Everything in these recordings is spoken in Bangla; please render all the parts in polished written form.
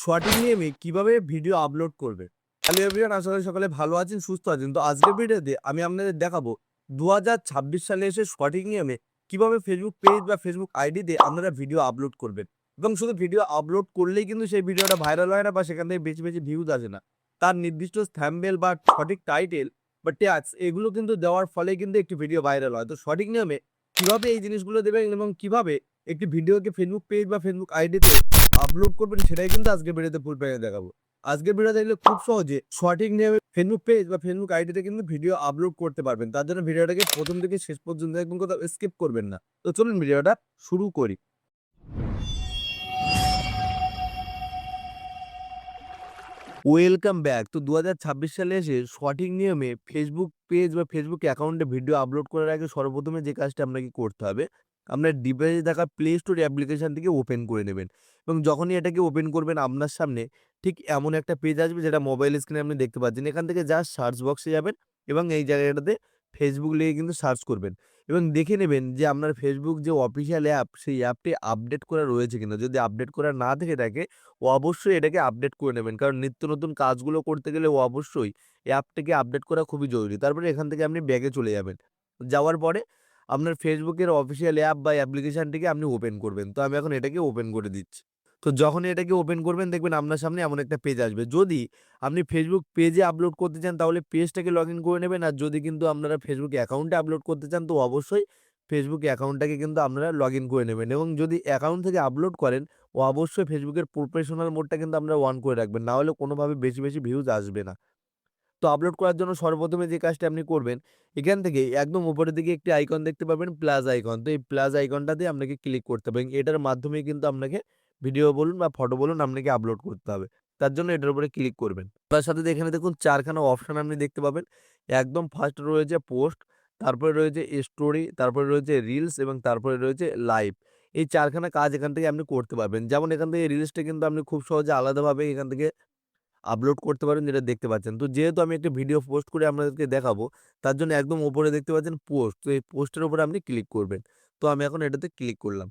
সঠিক নিয়মে কিভাবে ভিডিও আপলোড করবে। হ্যালো এভরিওয়ান, আশা করি সকলে ভালো আছেন, সুস্থ আছেন। তো আজকের ভিডিওতে আমি আপনাদের দেখাবো ২০২৬ সালে এসে সঠিক নিয়মে কিভাবে ফেসবুক পেজ বা ফেসবুক আইডিতে আপনারা ভিডিও আপলোড করবেন। এবং শুধু ভিডিও আপলোড করলেই কিন্তু সেই ভিডিওটা ভাইরাল হয় না বা সেখান থেকে বেশি, বেশি ভিউজ আসে না। তার নির্দিষ্ট থাম্বনেল বা সঠিক টাইটেল বা ট্যাগস এগুলো কিন্তু দেওয়ার ফলে কিন্তু একটি ভিডিও ভাইরাল হয়। তো সঠিক নিয়মে কিভাবে এই জিনিসগুলো দেবেন এবং কিভাবে একটি ভিডিওকে ফেসবুক পেজ বা ফেসবুক আইডিতে আপলোড করবেন সেটাই কিন্তু আজকের ভিডিওতে ফুল প্যাকেজ দেখাবো। আজকের ভিডিও দেখলে খুব সহজে সঠিক নিয়মে ফেসবুক পেজ বা ফেসবুক আইডিতে কিন্তু ভিডিও আপলোড করতে পারবেন। তার জন্য ভিডিওটাকে প্রথম থেকে শেষ পর্যন্ত একদম কোথাও স্কিপ করবেন না। তো চলুন ভিডিওটা শুরু করি। Welcome back. তো ২০২৬ সালে এসে সঠিক নিয়মে ফেসবুক পেজ বা ফেসবুক অ্যাকাউন্টে ভিডিও আপলোড করার আগে সর্বপ্রথমে যে কাজটা আপনাকে করতে হবে, আপনার ডিভাইসে থাকা প্লে স্টোর অ্যাপ্লিকেশন থেকে ওপেন করে নেবেন। এবং যখনই এটাকে ওপেন করবেন আপনার সামনে ঠিক এমন একটা পেজ আসবে যেটা মোবাইল স্ক্রিনে আপনি দেখতে পাচ্ছেন। এখান থেকে জাস্ট সার্চ বক্সে যাবেন এবং এই জায়গাটাতে ফেসবুক লিখে কিন্তু সার্চ করবেন। এবং দেখে নেবেন যে আপনার ফেসবুক যে অফিসিয়াল অ্যাপ সেই অ্যাপটি আপডেট করা রয়েছে কিনা। যদি আপডেট করা না থেকে থাকে অবশ্যই এটাকে আপডেট করে নেবেন। কারণ নিত্য নতুন কাজগুলো করতে গেলে অবশ্যই অ্যাপটাকে আপডেট করা খুবই জরুরি। তারপরে এখান থেকে আপনি ব্যাকে চলে যাবেন। যাওয়ার পরে আপনার ফেসবুকের অফিসিয়াল অ্যাপ বা অ্যাপ্লিকেশনটিকে আপনি ওপেন করবেন। তো আমি এখন এটাকে ওপেন করে দিচ্ছি। তো যখনই এটাকে ওপেন করবেন দেখবেন আপনার সামনে এমন একটা পেজ আসবে। যদি আপনি ফেসবুক পেজে আপলোড করতে চান তাহলে পেজটাকে লগইন করে নেবেন। আর যদি কিন্তু আপনারা ফেসবুক অ্যাকাউন্টে আপলোড করতে চান তো অবশ্যই ফেসবুক অ্যাকাউন্টটাকে কিন্তু আপনারা লগইন করে নেবেন। এবং যদি অ্যাকাউন্ট থেকে আপলোড করেন অবশ্যই ফেসবুকের প্রফেশনাল মোডটা কিন্তু আপনারা অন করে রাখবেন। না হলে কোনোভাবে বেশি, বেশি ভিউজ আসবে না। তো আপলোড করার জন্য সর্বপ্রথমে যে কাজটা আপনি করবেন, এখান থেকে একদম উপরের দিকে একটি আইকন দেখতে পাবেন প্লাস আইকন। তো এই প্লাস আইকনটাতে আপনাকে ক্লিক করতে হবে। এটার মাধ্যমেই কিন্তু আপনাকে ভিডিও বলুন বা ফটো বলুন আপনাকে আপলোড করতে হবে। তার জন্য এটার উপরে ক্লিক করবেন। তার সাথে এখানে দেখুন ৪ খানা অপশন আপনি দেখতে পাবেন। একদম ফার্স্ট রয়েছে পোস্ট, তারপরে রয়েছে স্টোরি, তারপরে রয়েছে রিলস এবং তারপরে রয়েছে লাইভ। এই ৪ খানা কাজ এখান থেকে আপনি করতে পারবেন। যেমন এখান থেকে রিলসটা কিন্তু আপনি খুব সহজে আলাদাভাবে এখান থেকে আপলোড করতে পারেন যেটা দেখতে পাচ্ছেন। তো যেহেতু আমি একটা ভিডিও পোস্ট করে আপনাদেরকে দেখাবো, তার জন্য একদম উপরে দেখতে পাচ্ছেন পোস্ট। তো এই পোস্টের উপরে আপনি ক্লিক করবেন। তো আমি এখন এটাতে ক্লিক করলাম।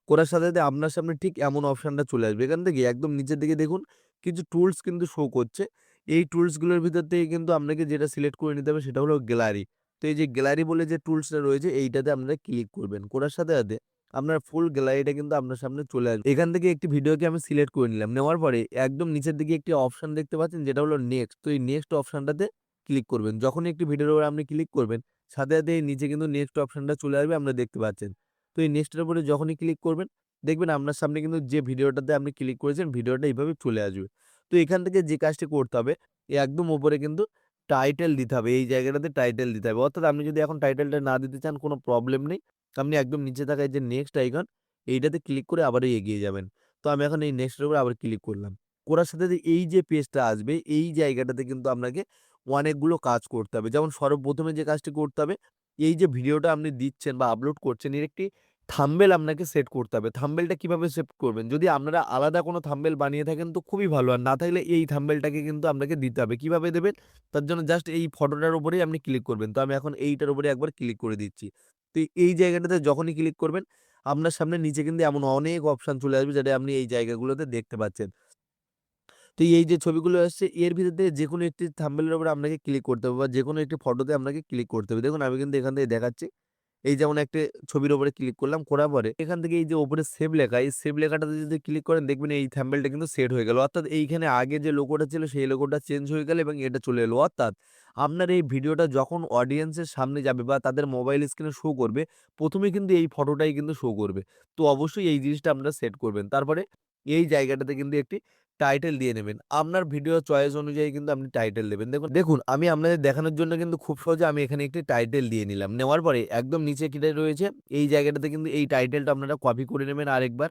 করার সাথে, সাথে আপনার সামনে ঠিক এমন অপশনটা চলে আসবে। এখান থেকে একদম নিচের দিকে দেখুন কিছু টুলস কিন্তু শো করছে। এই টুলসগুলোর ভিতর থেকে কিন্তু আপনাকে যেটা সিলেক্ট করে নিতে হবে সেটা হলো গ্যালারি। তো এই যে গ্যালারি বলে যে টুলসটা রয়েছে এইটাতে আপনারা ক্লিক করবেন। করার সাথে, সাথে আপনার ফুল গ্যালারিটা কিন্তু আপনার সামনে চলে আসবে। এখান থেকে একটি ভিডিওকে আমি সিলেক্ট করে নিলাম। নেওয়ার পরে একদম নিচের দিকে একটি অপশন দেখতে পাচ্ছেন যেটা হলো নেক্সট। তো এই নেক্সট অপশনটাতে ক্লিক করবেন। যখনই একটি ভিডিওর উপরে আপনি ক্লিক করবেন, সাথে, সাথে এই নিচে কিন্তু নেক্সট অপশনটা চলে আসবে আপনারা দেখতে পাচ্ছেন। তো এই নেক্সট এর উপরে যখনই ক্লিক করবেন দেখবেন আপনার সামনে কিন্তু যে ভিডিওটাতে আপনি ক্লিক করেছেন ভিডিওটা এইভাবে চলে আসবে। তো এখান থেকে যে কাজটি করতে হবে একদম উপরে কিন্তু টাইটেল দিতে হবে। এই জায়গাটাতে টাইটেল দিতে হবে। অর্থাৎ আপনি যদি এখন টাইটেলটা না দিতে চান কোনো প্রবলেম নেই। আপনি একদম নিচে থাকা এই যে নেক্সট আইকন এইটাতে ক্লিক করে আবারও এগিয়ে যাবেন। তো আমি এখন এই নেক্সট এর উপরে আবার ক্লিক করলাম। করার সাথে, সাথে এই যে পেজটা আসবে এই জায়গাটাতে কিন্তু আপনাকে অনেকগুলো কাজ করতে হবে। যেমন সর্বপ্রথমে যে কাজটি করতে হবে এই যে ভিডিওটা আপনি দিচ্ছেন বা আপলোড করছেন এর একটি থাম্বনেল আপনাকে সেট করতে হবে। থাম্বনেলটা কিভাবে সেট করবেন? যদি আপনারা আলাদা কোনো থাম্বনেল বানিয়ে থাকেন তো খুবই ভালো। আর না থাকলে এই থাম্বনেলটাকে কিন্তু আপনাকে দিতে হবে। কিভাবে দেবেন? তার জন্য জাস্ট এই ফটোটার উপরেই আপনি ক্লিক করবেন। তো আমি এখন এইটার উপরে একবার ক্লিক করে দিচ্ছি। তো এই জায়গাটাতে যখনই ক্লিক করবেন, আপনার সামনে নিচে কিন্তু এমন অনেক অপশন চলে আসবে যেটা আপনি এই জায়গাগুলোতে দেখতে পাচ্ছেন। তো এই যে ছবিগুলো আসছে এর ভিতর থেকে যেকোনো একটি থাম্বনেলের উপরে আপনাকে ক্লিক করতে হবে বা যেকোনো একটি ফটোতে আপনাকে ক্লিক করতে হবে। দেখুন আমি কিন্তু এখান থেকে দেখাচ্ছি। এই যেমন একটা ছবির উপরে ক্লিক করলাম, করার পরে এখান থেকে এই যে উপরে সেভ লেখা, এই সেভ লেখাটাতে যদি ক্লিক করেন দেখবেন এই থাম্বনেলটা কিন্তু সেট হয়ে গেল। অর্থাৎ এইখানে আগে যে লোগোটা ছিল সেই লোগোটা চেঞ্জ হয়ে গেল এবং এটা চলে এলো। অর্থাৎ আপনার এই ভিডিওটা যখন অডিয়েন্সের সামনে যাবে বা তাদের মোবাইল স্ক্রিনে শো করবে, ১ম এ কিন্তু এই ফটোটাই কিন্তু শো করবে। তো অবশ্যই এই জিনিসটা আপনারা সেট করবেন। তারপরে এই জায়গাটাতে কিন্তু একটি টাইটেল দিয়ে নেবেন। আপনার ভিডিও চয়েস অনুযায়ী কিন্তু আপনি টাইটেল দেবেন। দেখুন আমি আপনাদের দেখানোর জন্য কিন্তু খুব সহজে আমি এখানে একটি টাইটেল দিয়ে নিলাম। নেওয়ার পরে একদম নিচে কিটা রয়েছে এই জায়গাটাতে কিন্তু এই টাইটেলটা আপনারা কপি করে নেবেন আরেকবার।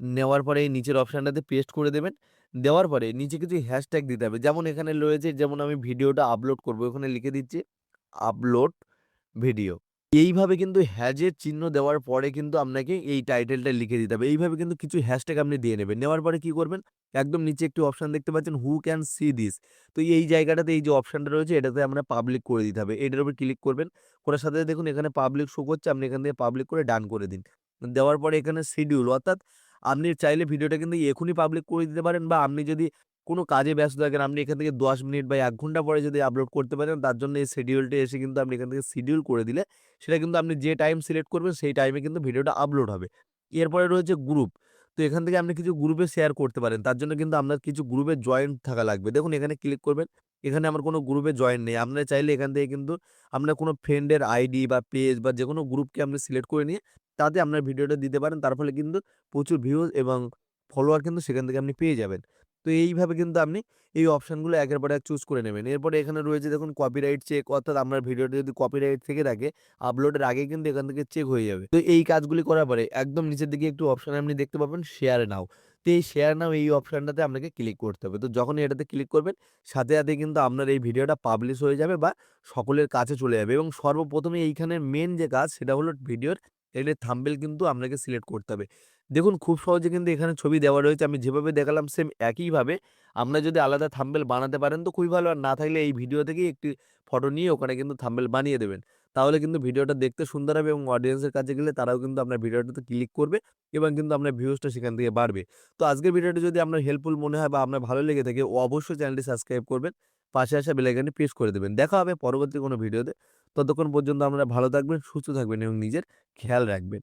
নেওয়ার পরে এই নিচের অপশনটাতে পেস্ট করে দেবেন। দেওয়ার পরে নিচে কিছু হ্যাশট্যাগ দিতে হবে। যেমন এখানে রয়েছে যেমন আমি ভিডিওটা আপলোড করব ওখানে লিখে দিচ্ছি আপলোড ভিডিও। এইভাবে কিন্তু হ্যাজের চিহ্ন দেওয়ার পরে কিন্তু আপনাকে এই টাইটেলটা লিখে দিতে হবে। এইভাবে কিন্তু কিছু হ্যাশট্যাগ আপনি দিয়ে নেবেন। নেওয়ার পরে কি করবেন? একদম নিচে একটি অপশন দেখতে পাচ্ছেন হু ক্যান সি দিস। তো এই জায়গাটাতে এই যে অপশনটা রয়েছে এটাতে আমরা পাবলিক করে দিতে হবে। এটার উপর ক্লিক করবেন। করার সাথে, সাথে দেখুন এখানে পাবলিক শো করছে। আপনি এখান থেকে পাবলিক করে ডান করে দিন। দেওয়ার পরে এখানে শিডিউল অর্থাৎ আপনি চাইলে ভিডিওটা কিন্তু এখনই পাবলিক করে দিতে পারেন, বা আপনি যদি কোনো কাজে ব্যস্ত থাকেন, আপনি এখান থেকে ১০ মিনিট বা ১ ঘন্টা পরে যদি আপলোড করতে পারেন, তার জন্য এই শিডিউলটা এসে কিন্তু আপনি এখান থেকে শিডিউল করে দিলে সেটা কিন্তু আপনি যে টাইম সিলেক্ট করবেন সেই টাইমে কিন্তু ভিডিওটা আপলোড হবে। এরপরে রয়েছে গ্রুপ। তো এখান থেকে আপনি কিছু গ্রুপে শেয়ার করতে পারেন। তার জন্য কিন্তু আপনার কিছু গ্রুপে জয়েন্ট থাকা লাগবে। দেখুন এখানে ক্লিক করবেন। এখানে আমার কোনো গ্রুপে জয়েন নেই। আপনারা চাইলে এখান থেকে কিন্তু আপনার কোনো ফ্রেন্ডের আইডি বা পেজ বা যেকোনো গ্রুপকে আপনি সিলেক্ট করে নিয়ে তাতে আপনার ভিডিওটা দিতে পারেন। তার ফলে কিন্তু প্রচুর ভিউজ এবং ফলোয়ার কিন্তু সেখান থেকে আপনি পেয়ে যাবেন। তো এইভাবে কিন্তু আপনি এই অপশনগুলো একের পর এক চুজ করে নেবেন। এরপরে এখানে রয়েছে দেখুন কপিরাইট চেক, অর্থাৎ আপনার ভিডিওটা যদি কপিরাইট থেকে থাকে আপলোডের আগেই কিন্তু এখান থেকে চেক হয়ে যাবে। তো এই কাজগুলি করার পরে একদম নিচের দিকে একটু অপশন আপনি দেখতে পাবেন শেয়ার নাও। তো এই শেয়ার নাও এই অপশনটাতে আপনাকে ক্লিক করতে হবে। তো যখনই এটাতে ক্লিক করবেন সাথে কিন্তু আপনার এই ভিডিওটা পাবলিশ হয়ে যাবে বা সকলের কাছে চলে যাবে, এবং সর্বপ্রথমে এইখানের মেইন যে কাজ সেটা হলো ভিডিওর এখানে থাম্বনেল কিন্তু আপনাকে সিলেক্ট করতে হবে। দেখুন খুব সহজে কিন্তু এখানে ছবি দেওয়া রয়েছে। আমি যেভাবে দেখালাম সেম একইভাবে আপনারা যদি আলাদা থাম্বনেল বানাতে পারেন তো খুবই ভালো। আর না থাকলে এই ভিডিও থেকেই একটি ফটো নিয়ে ওখানে কিন্তু থাম্বনেল বানিয়ে দেবেন। তাহলে কিন্তু ভিডিওটা দেখতে সুন্দর হবে এবং অডিয়েন্সের কাছে গেলে তারাও কিন্তু আপনার ভিডিওটাতে ক্লিক করবে এবং কিন্তু আপনার ভিউজটা সেখান থেকে বাড়বে। তো আজকের ভিডিওটি যদি আপনার হেল্পফুল মনে হয় বা আপনার ভালো লেগে থাকে অবশ্যই চ্যানেলটি সাবস্ক্রাইব করবেন। পাশে আসা বেল আইকনটি প্রেস করে দেবেন। দেখা হবে পরবর্তী কোনো ভিডিওতে। ততক্ষণ পর্যন্ত আপনারা ভালো থাকবেন, সুস্থ থাকবেন এবং নিজের খেয়াল রাখবেন।